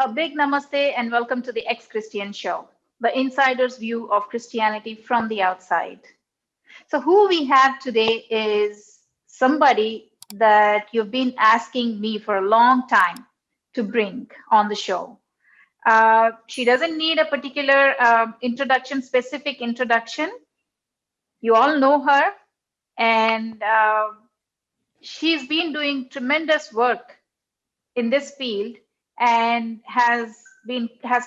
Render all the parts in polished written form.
A big namaste and welcome to the Ex-Christian Show, the insider's view of Christianity from the outside. So, who we have today is somebody that you've been asking me for a long time to bring on the show. She doesn't need a particular introduction, specific introduction. You all know her, and she's been doing tremendous work in this field and has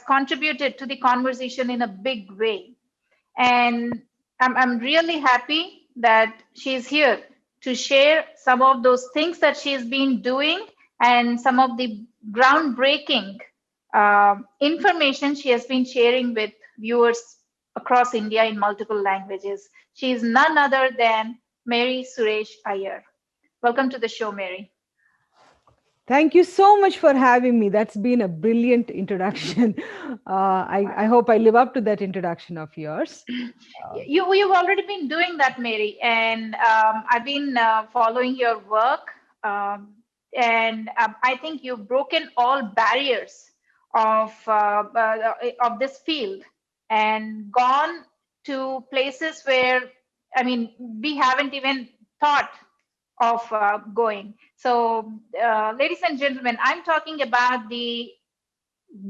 contributed to the conversation in a big way. And I'm really happy that she's here to share some of those things that she's been doing and some of the groundbreaking information she has been sharing with viewers across India in multiple languages. She is none other than Mary Suresh Iyer. Welcome to the show, Mary. Thank you so much for having me. That's been a brilliant introduction. I hope I live up to that introduction of yours. You've already been doing that, Mary, and I've been following your work, and I think you've broken all barriers of this field and gone to places where, I mean, we haven't even thought of going. So, ladies and gentlemen, I'm talking about the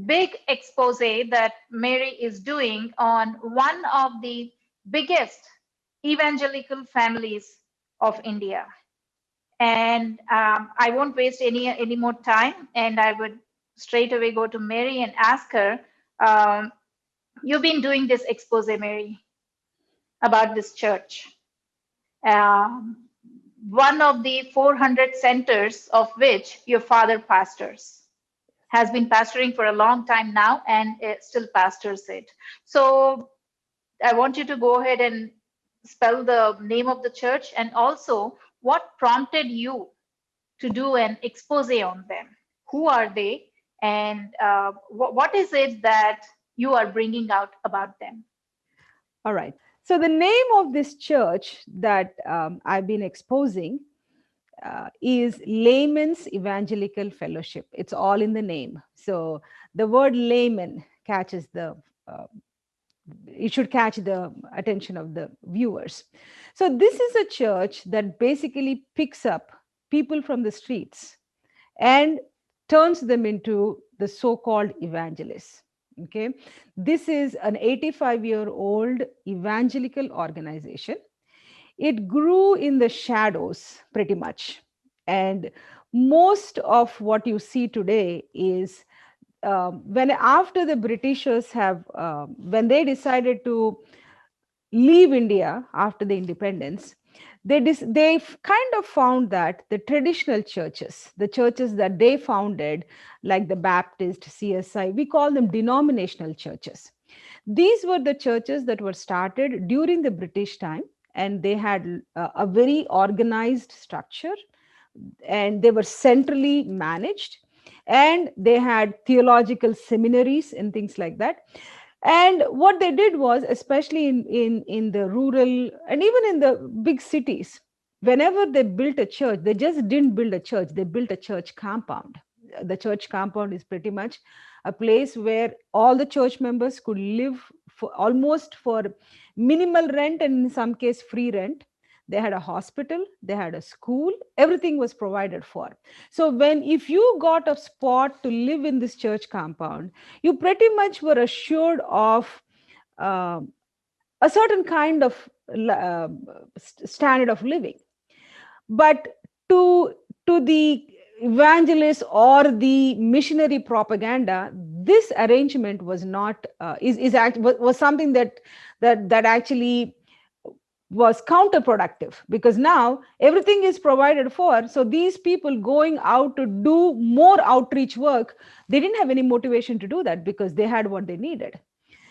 big expose that Mary is doing on one of the biggest evangelical families of India. And I won't waste any more time, and I would straight away go to Mary and ask her, um, you've been doing this expose, Mary, about this church. Um, One of the 400 centers of which your father pastors has been pastoring for a long time now and still pastors it. So I want you to go ahead and spell the name of the church and also what prompted you to do an expose on them. Who are they? And what is it that you are bringing out about them? All right. So the name of this church that I've been exposing is Layman's Evangelical Fellowship. It's all in the name. So the word layman catches uh, it should catch the attention of the viewers. So this is a church that basically picks up people from the streets and turns them into the so-called evangelists. Okay, this is an 85-year-old evangelical organization. It grew in the shadows pretty much, and most of what you see today is when after the Britishers have when they decided to leave India after the independence, they kind of found that the traditional churches, the churches that they founded, like the Baptist, CSI, we call them denominational churches. These were the churches that were started during the British time, and they had a very organized structure, and they were centrally managed, and they had theological seminaries and things like that. And what they did was, especially in the rural and even in the big cities, whenever they built a church, they just didn't build a church, they built a church compound. The church compound is pretty much a place where all the church members could live for almost for minimal rent, and in some case free rent. They had a hospital, they had a school, everything was provided for. So when if you got a spot to live in this church compound, you pretty much were assured of uh, a certain kind of standard of living. But to the evangelist or the missionary propaganda, this arrangement was not was something that actually was counterproductive, because now everything is provided for. So these people going out to do more outreach work, they didn't have any motivation to do that because they had what they needed.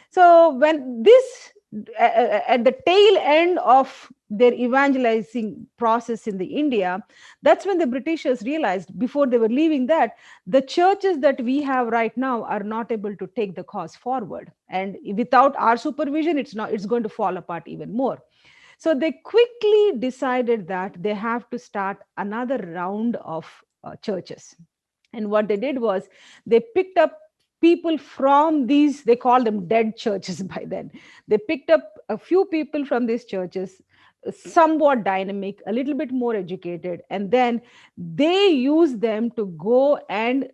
So when this at the tail end of their evangelizing process in the India, that's when the Britishers realized, before they were leaving, that the churches that we have right now are not able to take the cause forward, and without our supervision, it's going to fall apart even more. So they quickly decided that they have to start another round of churches. And what they did was they picked up people from these, they call them dead churches by then. They picked up a few people from these churches, somewhat dynamic, a little bit more educated, and then they use them to go and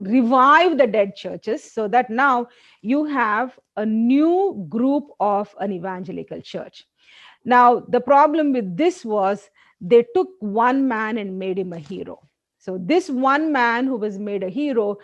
revive the dead churches, so that now you have a new group of an evangelical church. Now, the problem with this was they took one man and made him a hero. So, this one man who was made a hero,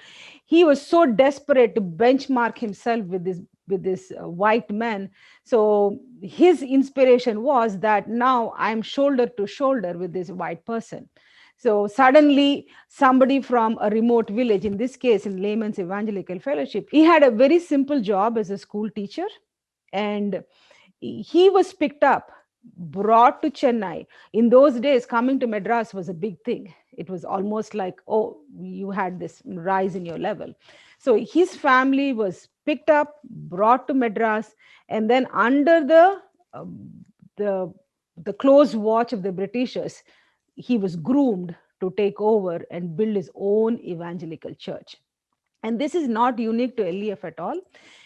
he was so desperate to benchmark himself with this white man. So, his inspiration was that now I'm shoulder to shoulder with this white person. So, suddenly, somebody from a remote village, in this case, in Layman's Evangelical Fellowship, he had a very simple job as a school teacher. And he was picked up, brought to Chennai. In those days, coming to Madras was a big thing. It was almost like, oh, you had this rise in your level. So his family was picked up, brought to Madras, and then under the the close watch of the Britishers, he was groomed to take over and build his own evangelical church. And this is not unique to LEF at all.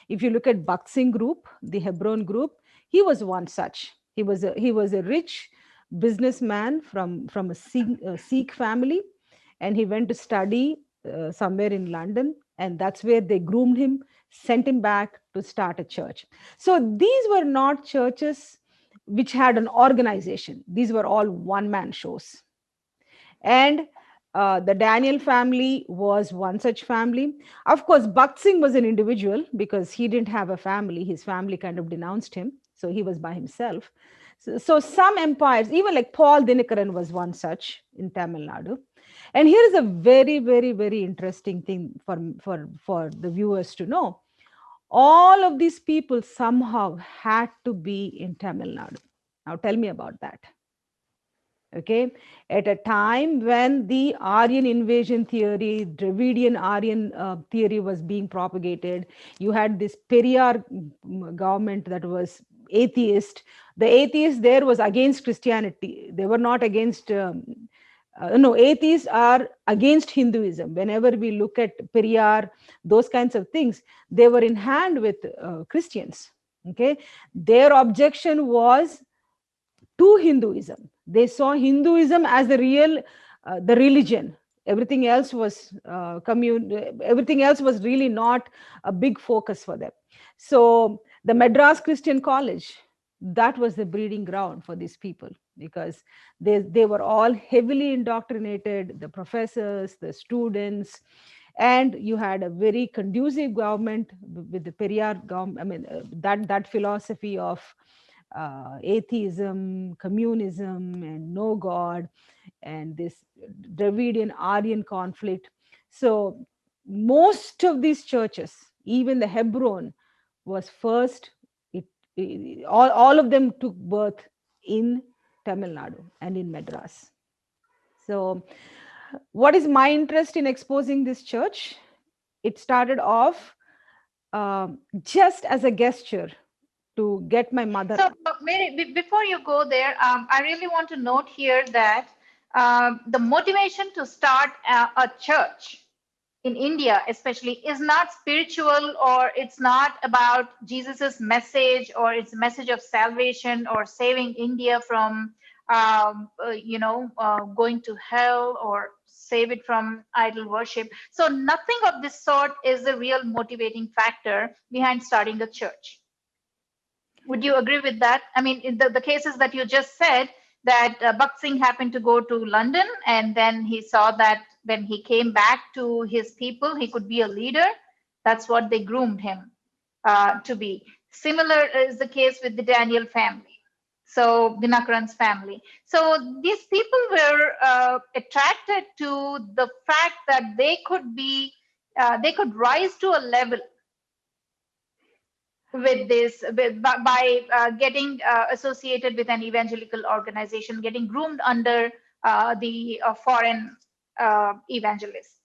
If you look at Bakht Singh group, the Hebron group, he was one such. He was a rich businessman from a Sikh family, and he went to study somewhere in London, and that's where they groomed him, sent him back to start a church. So these were not churches which had an organization. These were all one man shows. And the Daniel family was one such family. Of course, Bakht Singh was an individual because he didn't have a family. His family kind of denounced him. So he was by himself. So some empires, even like Paul Dinakaran was one such in Tamil Nadu. And here is a very, very, very interesting thing for the viewers to know. All of these people somehow had to be in Tamil Nadu. Now tell me about that. Okay, at a time when the Aryan invasion theory, Dravidian Aryan theory was being propagated, you had this Periyar government that was atheist. The atheist there was against Christianity. They were not against no, atheists are against Hinduism. Whenever we look at Periyar, those kinds of things, they were in hand with Christians. Okay, their objection was to Hinduism. They saw Hinduism as the religion. Everything else was Everything else was really not a big focus for them. So the Madras Christian College, that was the breeding ground for these people, because they were all heavily indoctrinated, the professors, the students, and you had a very conducive government with the Periyar government. I mean, that philosophy of atheism, communism, and no God, and this Dravidian Aryan conflict. So, most of these churches, even the Hebron, was first, all of them took birth in Tamil Nadu and in Madras. So, what is my interest in exposing this church? It started off just as a gesture to get my mother. So, Mary, before you go there, I really want to note here that the motivation to start a church in India, especially, is not spiritual, or it's not about Jesus's message or its message of salvation or saving India from, going to hell, or save it from idol worship. So, nothing of this sort is the real motivating factor behind starting a church. Would you agree with that? I mean, in the cases that you just said, that Bakht Singh happened to go to London, and then he saw that when he came back to his people, he could be a leader. That's what they groomed him to be. Similar is the case with the Daniel family. So Dinakaran's family. So these people were attracted to the fact that they could rise to a level with this by getting associated with an evangelical organization, getting groomed under the foreign evangelists.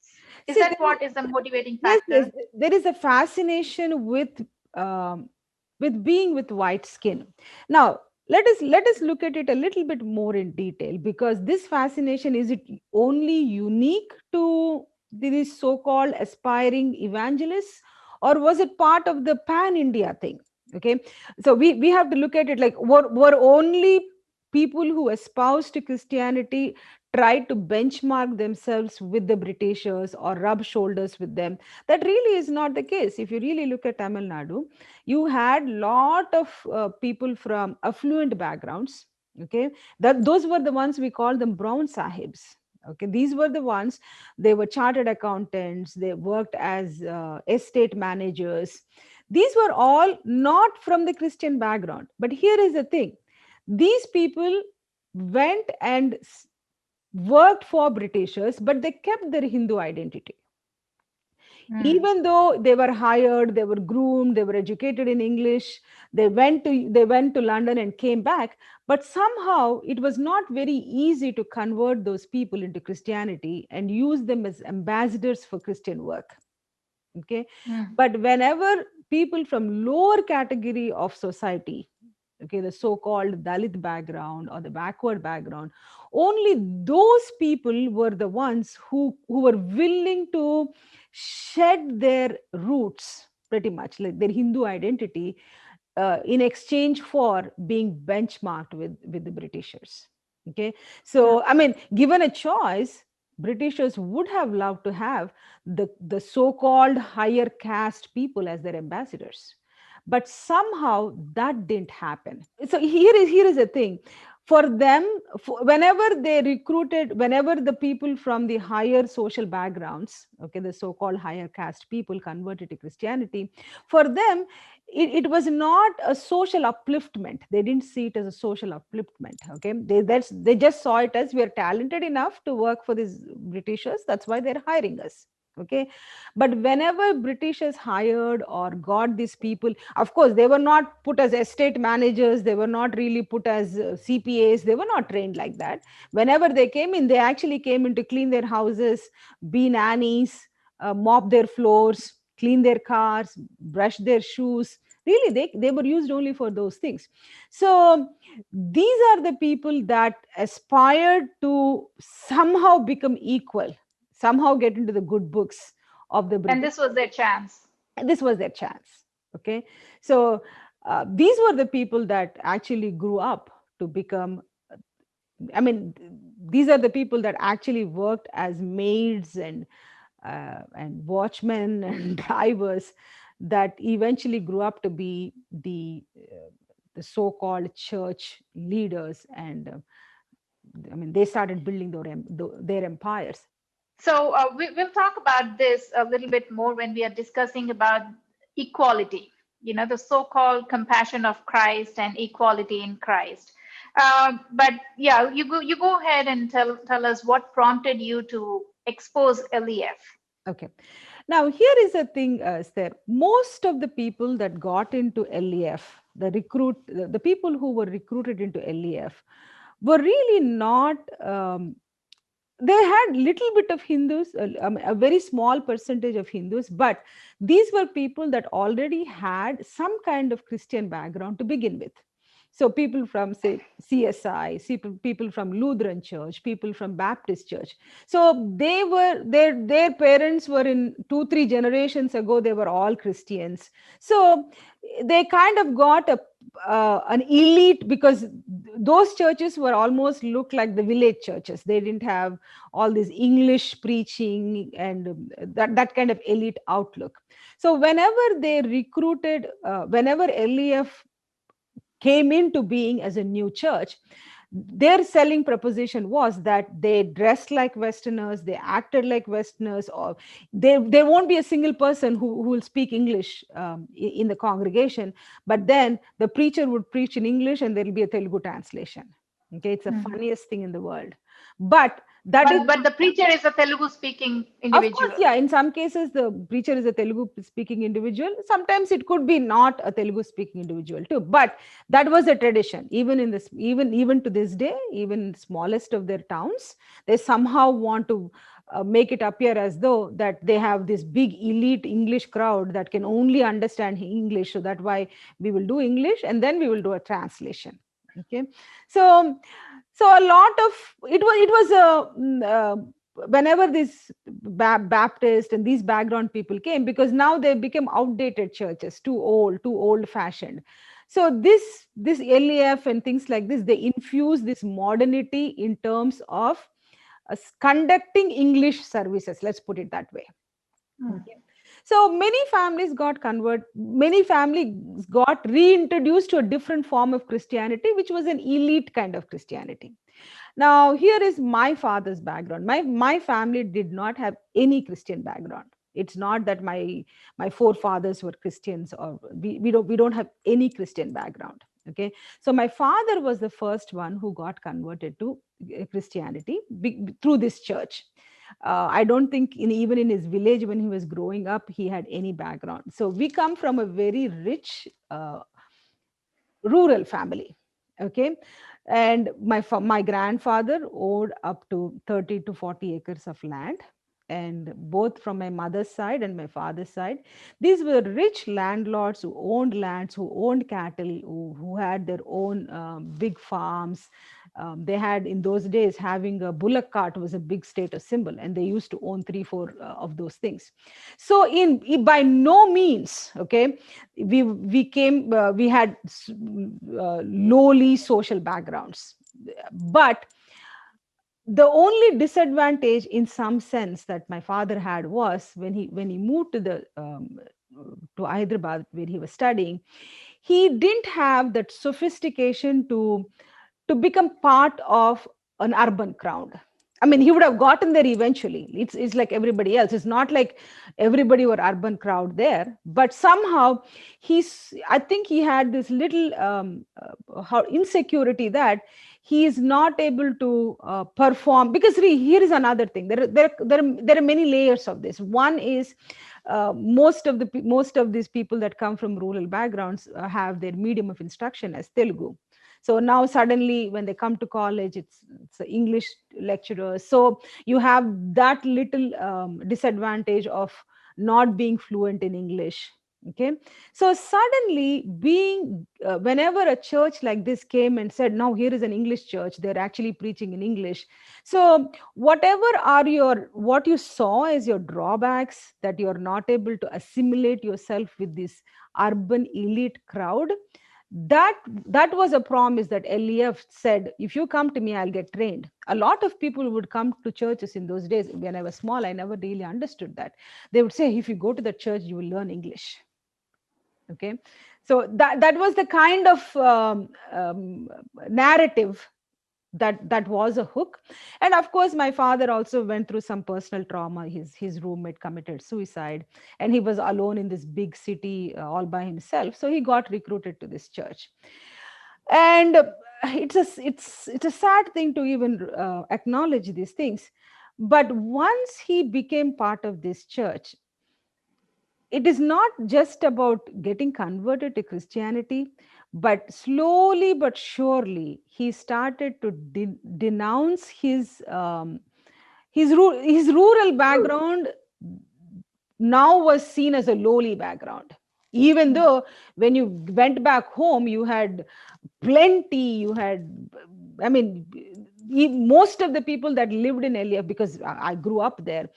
Is See, that what is the motivating yes, factor? yes, there is a fascination um, with being with white skin. Now, let us look at it a little bit more in detail, because this fascination, is it only unique to these so-called aspiring evangelists, or was it part of the pan-India thing? Okay, so we have to look at it like, were only people who espoused to Christianity tried to benchmark themselves with the Britishers or rub shoulders with them? That really is not the case. If you really look at Tamil Nadu, you had lot of people from affluent backgrounds. Okay, that those were the ones we call them brown sahibs. Okay, these were the ones, they were chartered accountants, they worked as estate managers. These were all not from the Christian background. But here is the thing, these people went and worked for Britishers, but they kept their Hindu identity. Hmm. Even though they were hired, they were groomed, they were educated in English, they went to London and came back, but somehow it was not very easy to convert those people into Christianity and use them as ambassadors for Christian work. Okay, Hmm. but whenever people from lower category of society, okay, the so-called Dalit background or the backward background, only those people were the ones who were willing to shed their roots, pretty much like their Hindu identity, in exchange for being benchmarked with the Britishers. Okay, Hmm. so I mean, given a choice, Britishers would have loved to have the so-called higher caste people as their ambassadors, but somehow that didn't happen. So here is the thing, for them, whenever they recruited, whenever the people from the higher social backgrounds, okay, the so-called higher caste people converted to Christianity, for them it was not a social upliftment. They didn't see it as a social upliftment. Okay, they just saw it as, we are talented enough to work for these Britishers, that's why they're hiring us. Okay, but whenever Britishers hired or got these people, of course they were not put as estate managers, they were not really put as CPAs, they were not trained like that. Whenever they came in, they actually came in to clean their houses, be nannies, mop their floors, clean their cars, brush their shoes. Really, they were used only for those things. So these are the people that aspired to somehow become equal, somehow get into the good books of the And British. this was their chance. And this was their chance. Okay, so these were the people that actually grew up to become, I mean, these are the people that actually worked as maids and watchmen and drivers, that eventually grew up to be the so-called church leaders, and I mean, they started building their empires. We'll talk about this a little bit more when we are discussing about equality, the so-called compassion of Christ and equality in Christ. But yeah, you go ahead and tell us what prompted you to expose LEF. Okay. Now, here is a thing, Esther. Most of the people that got into LEF, the people who were recruited into LEF, were really not. They had little bit of Hindus, a very small percentage of Hindus, but these were people that already had some kind of Christian background to begin with. So people from, say, CSI, people from Lutheran Church, people from Baptist Church. So their parents were, in 2-3 generations ago, they were all Christians. So they kind of got an elite, because those churches were almost looked like the village churches. They didn't have all this English preaching and that kind of elite outlook. So whenever LEF came into being as a new church, their selling proposition was that they dressed like Westerners, they acted like Westerners, or there won't be a single person who will speak English in the congregation, but then the preacher would preach in English and there will be a Telugu translation. Okay, it's the Mhm. funniest thing in the world. But that is, But the preacher is a Telugu speaking of course, individual. yeah. In some cases, the preacher is a Telugu speaking individual. Sometimes it could be not a Telugu speaking individual too. But that was a tradition. Even to this day, even in the smallest of their towns, they somehow want to make it appear as though that they have this big elite English crowd that can only understand English. So that's why we will do English and then we will do a translation. Okay, so a lot of it was a whenever this Baptist and these background people came, because now they became outdated churches, too old fashioned. So this LAF and things like this, they infuse this modernity in terms of conducting English services, let's put it that way. Mm. Okay. So many families got reintroduced to a different form of Christianity, which was an elite kind of Christianity. Now, here is my father's background. My family did not have any Christian background. It's not that my forefathers were Christians, or we don't have any Christian background. Okay, so my father was the first one who got converted to Christianity through this church. I don't think even in his village when he was growing up he had any background. So we come from a very rich rural family. Okay, and my grandfather owned up to 30 to 40 acres of land, and both from my mother's side and my father's side, these were rich landlords who owned lands, who owned cattle, who had their own big farms. They had, in those days, having a bullock cart was a big status symbol, and they used to own 3 4 of those things. So by no means, okay, we had lowly social backgrounds. But the only disadvantage in some sense that my father had was when he moved to Hyderabad, where he was studying, he didn't have that sophistication to become part of an urban crowd. I mean, he would have gotten there eventually. It's like everybody else. It's not like everybody were urban crowd there, but somehow I think he had this little insecurity that he is not able to perform. Because here is another thing. There are many layers of this. One is most of these people that come from rural backgrounds have their medium of instruction as Telugu. So now suddenly when they come to college, it's English lecturers. So you have that little disadvantage of not being fluent in English. Okay, so suddenly whenever a church like this came and said, now here is an English church, they're actually preaching in English. So what you saw as your drawbacks, that you're not able to assimilate yourself with this urban elite crowd, that was a promise that LEF said, if you come to me, I'll get trained. A lot of people would come to churches in those days. When I was small, I never really understood that. They would say, if you go to the church, you will learn English. Okay, so that was the kind of narrative that was a hook. And of course my father also went through some personal trauma. His roommate committed suicide, and he was alone in this big city all by himself, so he got recruited to this church. And it's a sad thing to even acknowledge these things, but once he became part of this church, it is not just about getting converted to Christianity, but slowly but surely he started to denounce his rural background. Now was seen as a lowly background, even Mm. though when you went back home you had plenty. You had, I mean, most of the people that lived in LA, because I grew up there,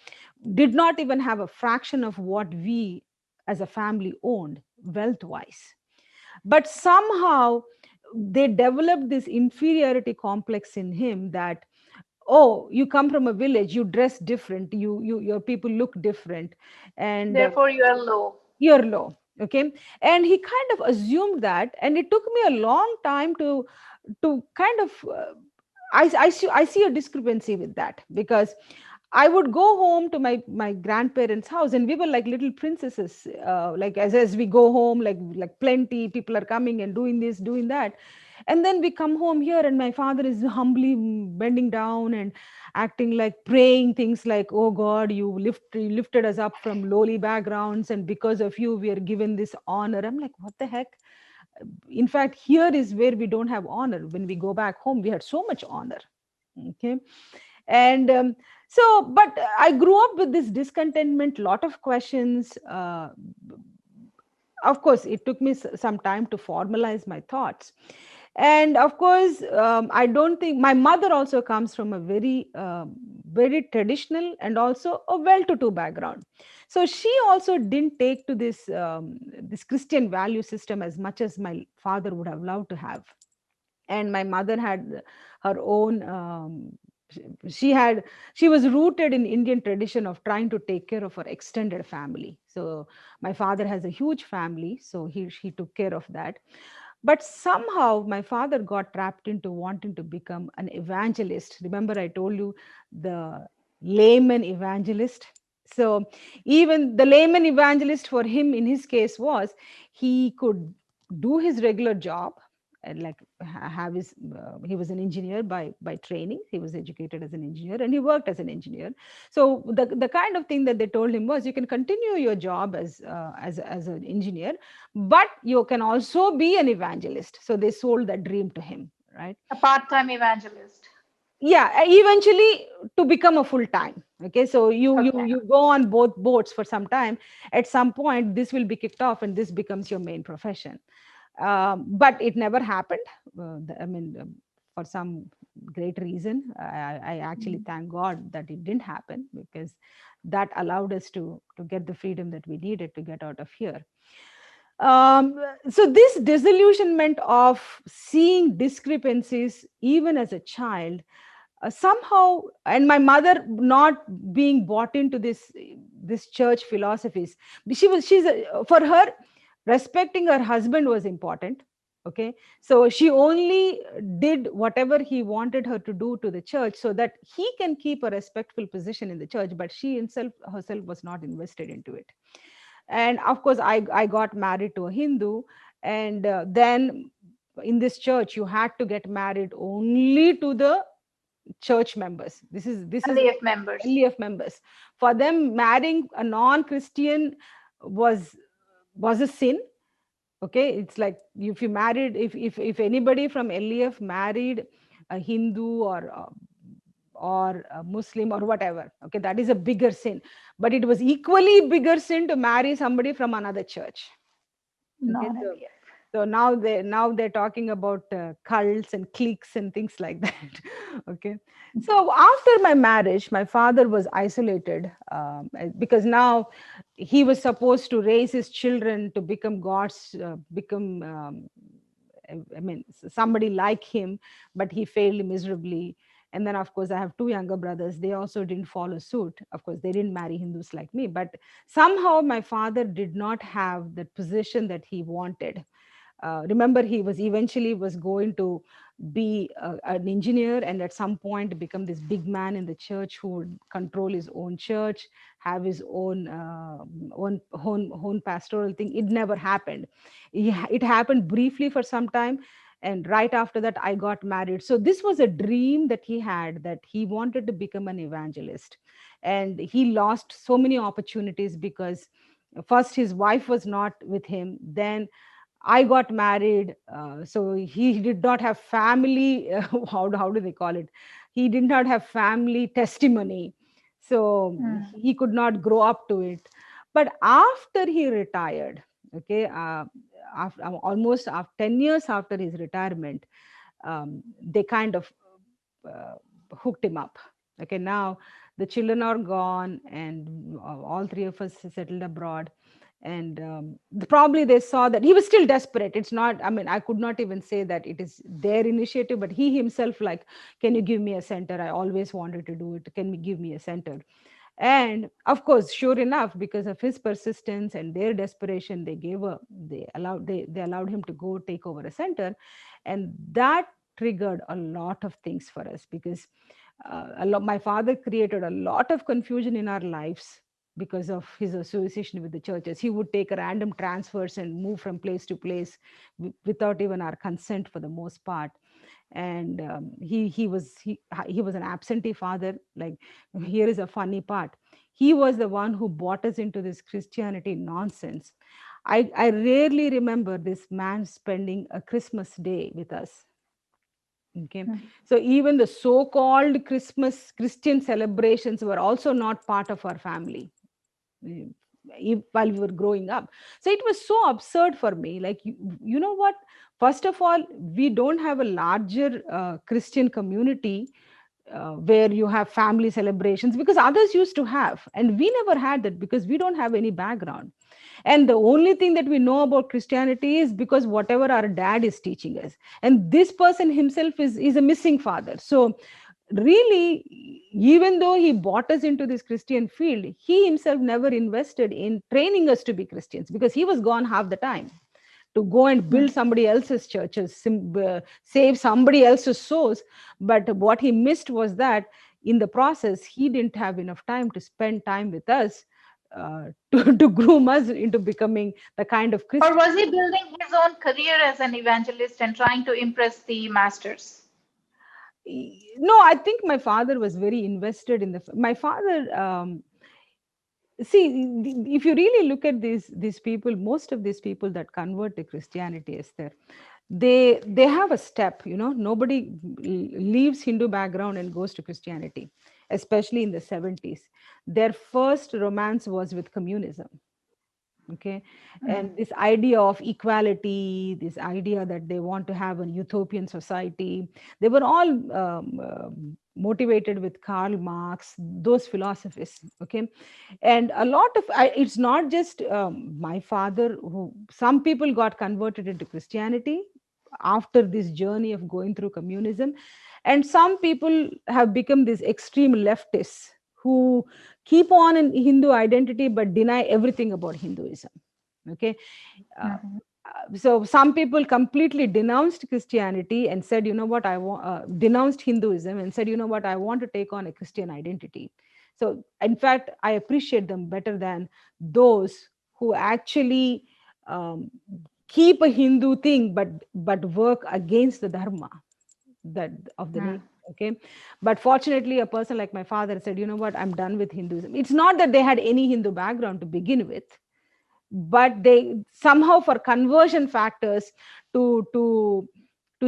did not even have a fraction of what we as a family owned wealth wise. But somehow they developed this inferiority complex in him, that, oh, you come from a village, you dress different, your people look different, and Therefore, you are low. you're low. Okay, and he kind of assumed that, and it took me a long time to kind of I see a discrepancy with that, because I would go home to my grandparents' house, and we were like little princesses. Like as we go home, like plenty people are coming and doing this, doing that, and then we come home here, and my father is humbly bending down and acting like praying things like, "Oh God, you lifted us up from lowly backgrounds, and because of you, we are given this honor." I'm like, what the heck? In fact, here is where we don't have honor. When we go back home, we had so much honor. Okay, and but I grew up with this discontentment, lot of questions. Of course it took me some time to formalize my thoughts. And of course I don't think, my mother also comes from a very very traditional and also a well-to-do background. So she also didn't take to this Christian value system as much as my father would have loved to have. And my mother had her own she had she was rooted in Indian tradition of trying to take care of her extended family. So my father has a huge family, so he took care of that. But somehow my father got trapped into wanting to become an evangelist. Remember, I told you, the layman evangelist. So even the layman evangelist for him in his case was, he could do his regular job and like have his he was an engineer by training. He was educated as an engineer and he worked as an engineer. So the kind of thing that they told him was, you can continue your job as an engineer, but you can also be an evangelist. So they sold that dream to him, right? A part-time evangelist. Yeah, eventually to become a full time. Okay, so Okay. you go on both boats for some time. At some point this will be kicked off and this becomes your main profession. But it never happened. I mean, for some great reason, I actually Mm. thank God that it didn't happen, because that allowed us to get the freedom that we needed to get out of here. So this disillusionment of seeing discrepancies even as a child, somehow, and my mother not being bought into this church philosophies. For her, respecting her husband was important. Okay, so she only did whatever he wanted her to do to the church so that he can keep a respectful position in the church, but she herself was not invested into it. And of course I got married to a Hindu. And then in this church you had to get married only to the church members. This is LDF like members. LEF members. For them, marrying a non-Christian was was a sin. Okay, it's like, if you married, if anybody from LEF married a Hindu or a Muslim or whatever, okay, that is a bigger sin. But it was equally bigger sin to marry somebody from another church. Okay, Non-LDF. so now they're talking about cults and cliques and things like that. Okay, so after my marriage, my father was isolated, because now he was supposed to raise his children to become become I mean, somebody like him, but he failed miserably. And then, of course, I have two younger brothers. They also didn't follow suit. Of course, they didn't marry Hindus like me, but somehow my father did not have the position that he wanted. Remember, he was eventually was going to be an engineer, and at some point become this big man in the church who would control his own church, have his own pastoral thing. It never happened. It happened briefly for some time, and right after that I got married. So this was a dream that he had, that he wanted to become an evangelist. And he lost so many opportunities because first his wife was not with him, then I got married, so he did not have family. How do they call it? He did not have family testimony, so Mm. he could not grow up to it. But after he retired, okay, after almost after 10 years after his retirement, they kind of uh, hooked him up. Okay, now the children are gone, and all three of us settled abroad. And probably they saw that he was still desperate. It's not, I mean, I could not even say that it is their initiative, but he himself, like, can you give me a center? I always wanted to do it. Can you give me a center? And of course, sure enough, because of his persistence and their desperation, they allowed him to go take over a center. And that triggered a lot of things for us, because my father created a lot of confusion in our lives because of his association with the churches. He would take random transfers and move from place to place without even our consent for the most part. And he was an absentee father. Like, here is a funny part: he was the one who brought us into this Christianity nonsense. I rarely remember this man spending a Christmas day with us. Okay, Mm. so even the so-called Christian celebrations were also not part of our family, eh, while we were growing up. So it was so absurd for me. Like, you know what? First of all, we don't have a larger Christian community where you have family celebrations, because others used to have, and we never had that because we don't have any background. And the only thing that we know about Christianity is because whatever our dad is teaching us, and this person himself is a missing father. So really, even though he brought us into this Christian field, he himself never invested in training us to be Christians, because he was gone half the time to go and build somebody else's churches, save somebody else's souls. But what he missed was that in the process, he didn't have enough time to spend time with us, to groom us into becoming the kind of Or Christian. was he building his own career as an evangelist and trying to impress the masters? No, I think my father was very invested in the. My father, see, if you really look at these people, most of these people that convert to Christianity, is there, they have a step. Nobody leaves Hindu background and goes to Christianity, especially in the 70s. Their first romance was with communism. Okay. And this idea of equality, this idea that they want to have a utopian society, they were all motivated with Karl Marx, those philosophies. Okay. And a lot of it's not just my father, who some people got converted into Christianity after this journey of going through communism, and some people have become these extreme leftists who keep on in Hindu identity but deny everything about Hinduism. Okay. uh, Mhm. so some people completely denounced Christianity and said, you know what, I want, denounced Hinduism and said, you know what, I want to take on a Christian identity. So in fact, I appreciate them better than those who actually um, keep a Hindu thing but work against the dharma that of the name. Okay. But fortunately, a person like my father said, you know what, I'm done with Hinduism. It's not that they had any Hindu background to begin with, but they somehow, for conversion factors, to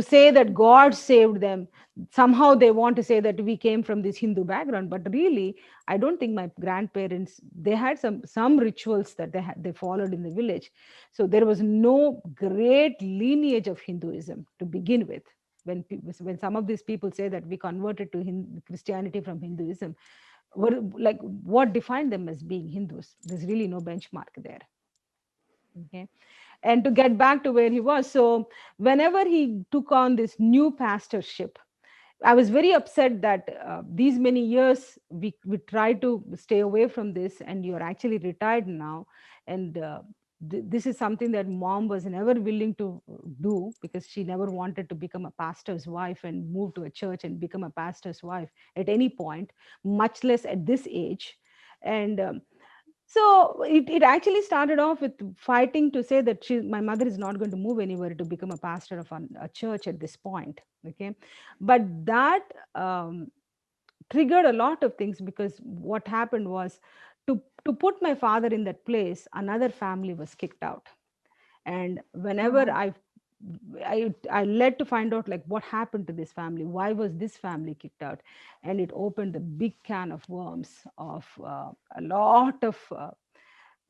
say that God saved them, somehow they want to say that we came from this Hindu background. But really, I don't think my grandparents, they had some rituals that they followed in the village. So there was no great lineage of Hinduism to begin with. When some of these people say that we converted to Christianity from Hinduism, what defined them as being Hindus? There's really no benchmark there. Okay. And to get back to where he was, so whenever he took on this new pastorship, I was very upset that these many years we tried to stay away from this, and you're actually retired now. And this is something that mom was never willing to do, because she never wanted to become a pastor's wife and move to a church and become a pastor's wife at any point, much less at this age. And so it actually started off with fighting to say that my mother is not going to move anywhere to become a pastor of a church at this point. Okay. But that triggered a lot of things, because what happened was, to put my father in that place, another family was kicked out. And whenever I led to find out, like, what happened to this family, why was this family kicked out, and it opened a big can of worms of a lot of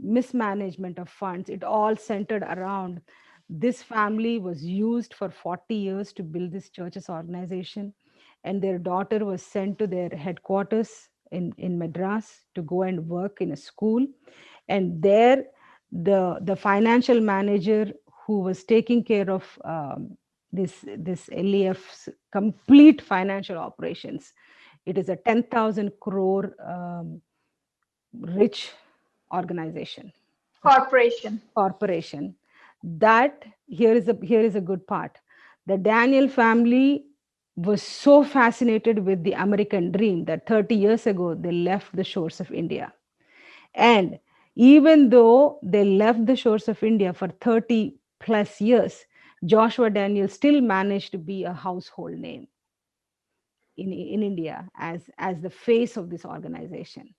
mismanagement of funds. It all centered around this family was used for 40 years to build this church's organization, and their daughter was sent to their headquarters in Madras to go and work in a school. And there, the financial manager who was taking care of this LEF's complete financial operations, it is a 10,000 crore rich organization. Okay. Corporation. Corporation. That, here is a good part. The Daniel family was so fascinated with the American dream that 30 years ago they left the shores of India. And even though they left the shores of India for 30 plus years, Joshua Daniel still managed to be a household name in India as the face of this organization.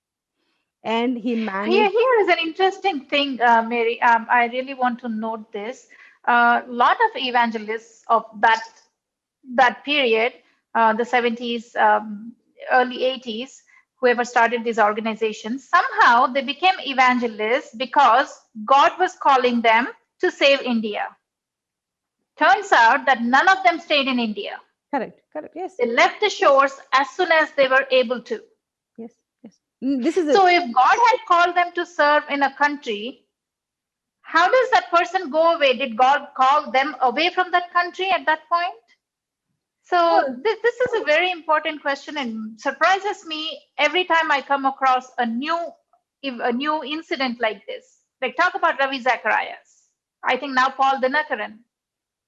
And he Here, managed. here is an interesting thing, Mary. I really want to note this. A lot of evangelists of that period, the 70s, early 80s, whoever started these organizations, somehow they became evangelists because God was calling them to save India. Turns out that none of them stayed in India. Correct, correct. Yes, They left the shores as soon as they were able to. yes, yes. This is a So if God had called them to serve in a country, how does that person go away? Did God call them away from that country at that point? So well, this is a very important question and surprises me every time I come across a new incident like this. Like talk about Ravi Zacharias. I think now Paul Dinakaran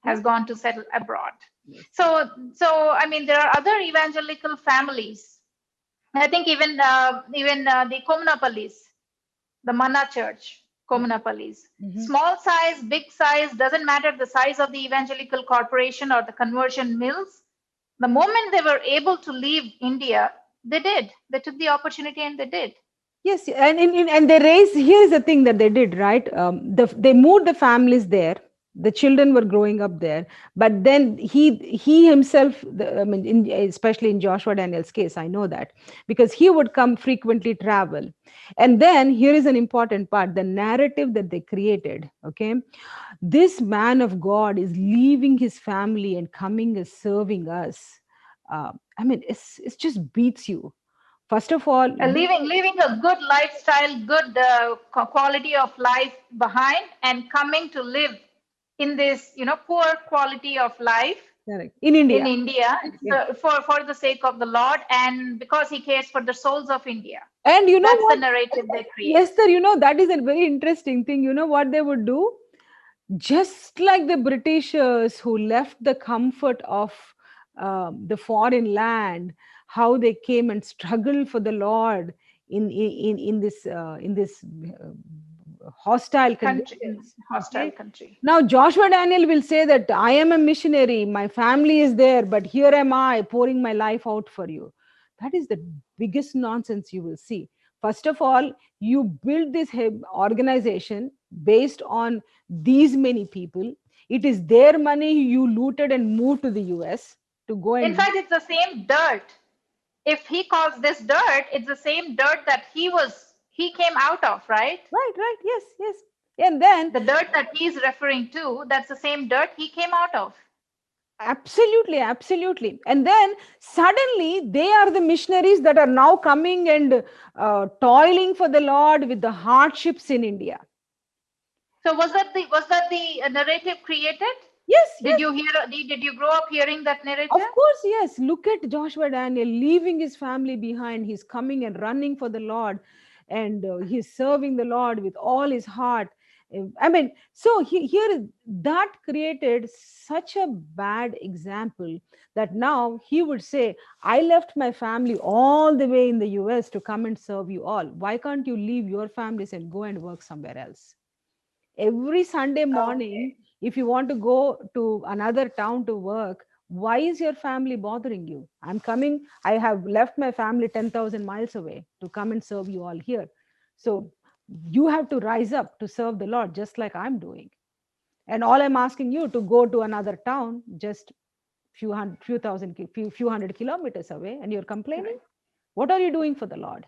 has yes, gone to settle abroad. yes. So I mean there are other evangelical families. I think even the Komnapalis, the Mana Church, Komnapalis. Mm-hmm. Small size, big size, doesn't matter the size of the evangelical corporation or the conversion mills. The moment they were able to leave India, they did. They took the opportunity and they did. Yes, and and they raised. Here is the thing that they did, right? They moved the families there. The children were growing up there, but then he himself, I mean, especially in Joshua Daniel's case, I know that because he would come frequently travel, and then here is an important part: the narrative that they created. Okay, this man of God is leaving his family and coming and serving us. I mean, it just beats you. First of all, Leaving a good lifestyle, good quality of life behind, and coming to live in this poor quality of life correct. In in India. India Yeah. for the sake of the Lord and because He cares for the souls of India. And you know That's the what? narrative they create. Yes, sir, that is a very interesting thing. You know what they would do? Just like the Britishers who left the comfort of the foreign land, how they came and struggled for the Lord in this hostile Country in conditions. hostile Okay. country. Now Joshua Daniel will say that I am a missionary, my family is there, but here am I pouring my life out for you. That is the biggest nonsense you will see. First of all, you build this organization based on these many people. It is their money you looted and moved to the US to go In and fact, it's the same dirt. If he calls this dirt, it's the same dirt that he came out of, right? right, right, yes, yes. And then The dirt that he's referring to, that's the same dirt he came out of. absolutely, absolutely. And then suddenly they are the missionaries that are now coming and toiling for the Lord with the hardships in India. So was that the narrative created? Yes, Did yes. you hear? Did you grow up hearing that Of narrative? course, yes. Look at Joshua Daniel leaving his family behind. He's coming and running for the Lord, and he's serving the Lord with all his heart. I mean, so here that created such a bad example that now he would say, I left my family all the way in the US to come and serve you all. Why can't you leave your families and go and work somewhere else? Every Sunday morning, Okay. if you want to go to another town to work, why is your family bothering you? I'm coming, I have left my family 10,000 miles away to come and serve you all here. So you have to rise up to serve the Lord just like I'm doing. And all I'm asking you to go to another town just few hundred kilometers away, and you're complaining. Right. What are you doing for the Lord?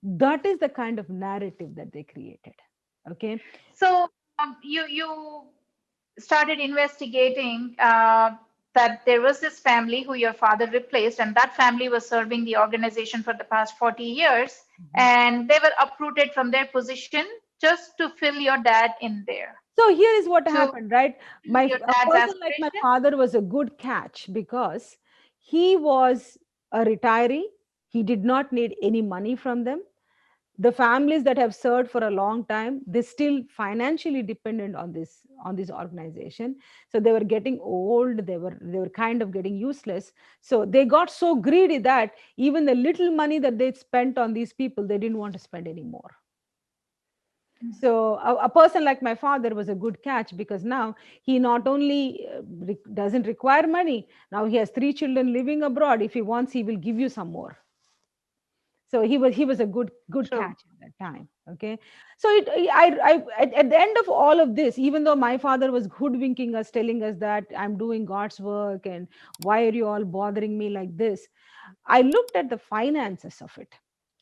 That is the kind of narrative that they created. Okay. So you started investigating that there was this family who your father replaced, and that family was serving the organization for the past 40 years, Mhm. and they were uprooted from their position just to fill your dad in there, So here is what to happened, right? fill your A dad's person like my aspiration. father was a good catch because he was a retiree. He did not need any money from them. The families that have served for a long time, they still financially dependent on this organization. So they were getting old. They were kind of getting useless. So they got so greedy that even the little money that they spent on these people, they didn't want to spend anymore. So a person like my father was a good catch because now he not only doesn't require money. Now he has three children living abroad. If he wants, he will give you some more. So he was a good True. catch at that time. Okay. So at the end of all of this, even though my father was hoodwinking us, telling us that I'm doing God's work and why are you all bothering me like this, I looked at the finances of it.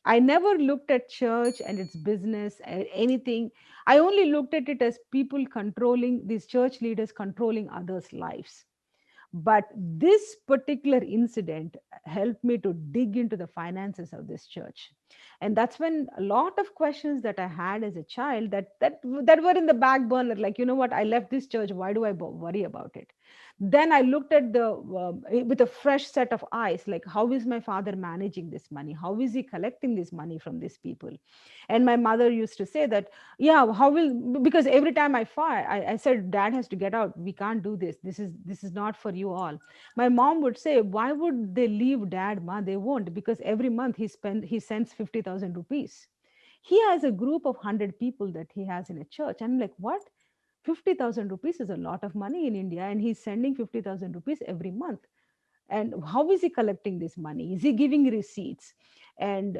I never looked at church and its business and anything. I only looked at it as people controlling, these church leaders controlling others' lives. But this particular incident helped me to dig into the finances of this church. And that's when a lot of questions that I had as a child that were in the back burner, like, you know what, I left this church, why do I worry about it? Then I looked at the with a fresh set of eyes, like, how is my father managing this money? How is he collecting this money from these people? And my mother used to say that, yeah, how will, because every time I said, dad has to get out, we can't do this, this is not for you all. My mom would say, why would they leave dad, ma? They won't, because every month he sends 50,000 rupees. He has a group of 100 people that he has in a church. I'm like, what? 50,000 rupees is a lot of money in India, and he's sending 50,000 rupees every month. And how is he collecting this money? Is he giving receipts? And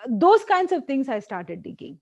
those kinds of things I started digging.